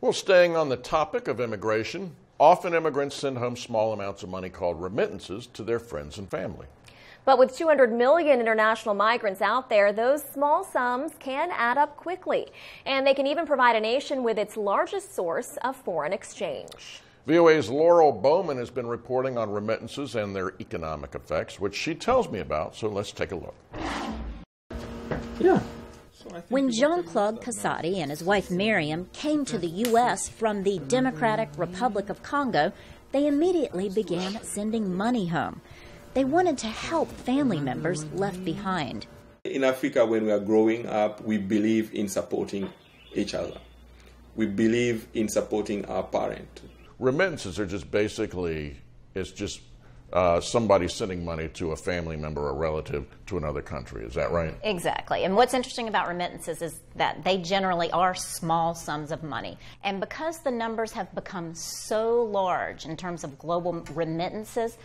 Well, staying on the topic of immigration, often immigrants send home small amounts of money called remittances to their friends and family. But with 200 million international migrants out there, those small sums can add up quickly. And they can even provide a nation with its largest source of foreign exchange. VOA's Laurel Bowman has been reporting on remittances and their economic effects, which she tells me about, so let's take a look. Yeah. When Jean-Claude KAZADI and his wife Miriam came to the U.S. from the Democratic Republic of Congo, they immediately began sending money home. They wanted to help family members left behind. In Africa, when we are growing up, we believe in supporting each other. We believe in supporting our parent. Remittances are just basically, it's just somebody sending money to a family member or relative to another country. Is that right? Exactly. And what's interesting about remittances is that they generally are small sums of money. And because the numbers have become so large in terms of global remittances,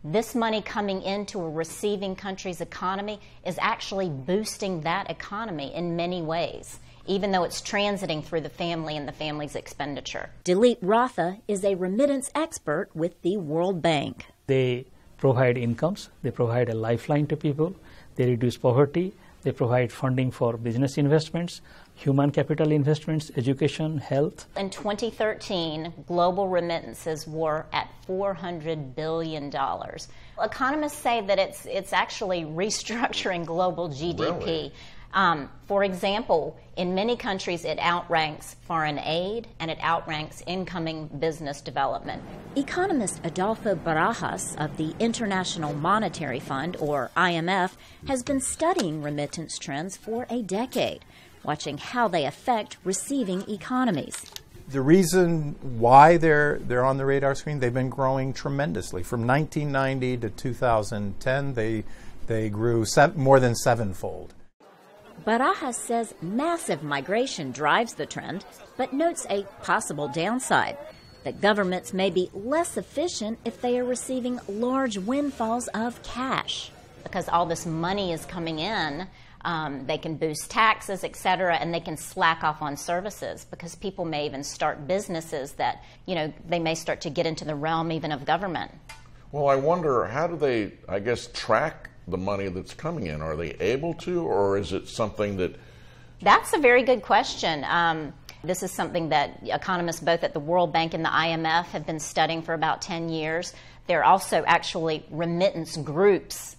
this money coming into a receiving country's economy is actually boosting that economy in many ways, even though it's transiting through the family and the family's expenditure. DILIP RATHA is a remittance expert with the World Bank. They provide incomes, they provide a lifeline to people, they reduce poverty, they provide funding for business investments, human capital investments, education, health. In 2013, global remittances were at $400 billion. Economists say that it's actually restructuring global GDP. Really? For example, in many countries it outranks foreign aid and it outranks incoming business development. Economist ADOLFO BARAJAS of the International Monetary Fund, or IMF, has been studying remittance trends for a decade, watching how they affect receiving economies. The reason why they're on the radar screen, they've been growing tremendously. From 1990 to 2010, they grew more than sevenfold. Barajas says massive migration drives the trend, but notes a possible downside, that governments may be less efficient if they are receiving large windfalls of cash. Because all this money is coming in, they can boost taxes, etc., and they can slack off on services because people may even start businesses that, they may start to get into the realm even of government. Well, I wonder, how do they, track the money that's coming in? Are they able to, or is it something that... That's a very good question. This is something that economists both at the World Bank and the IMF have been studying for about 10 years. There are also actually remittance groups,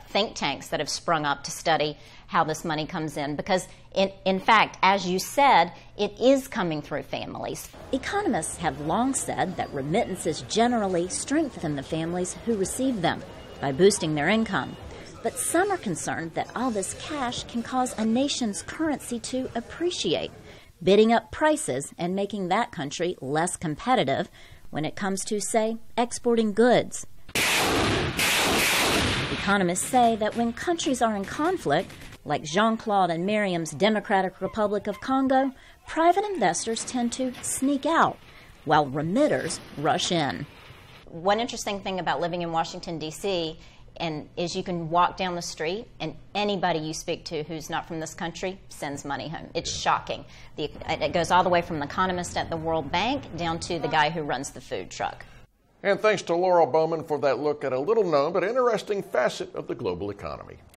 think tanks that have sprung up to study how this money comes in because, in fact, as you said, it is coming through families. Economists have long said that remittances generally strengthen the families who receive them by boosting their income. But some are concerned that all this cash can cause a nation's currency to appreciate, bidding up prices and making that country less competitive when it comes to, say, exporting goods. Economists say that when countries are in conflict, like Jean-Claude and Miriam's Democratic Republic of Congo, private investors tend to sneak out, while remitters rush in. One interesting thing about living in Washington, D.C., is you can walk down the street and anybody you speak to who's not from this country sends money home. It's shocking. It goes all the way from the economist at the World Bank down to the guy who runs the food truck. And thanks to Laurel Bowman for that look at a little-known but interesting facet of the global economy.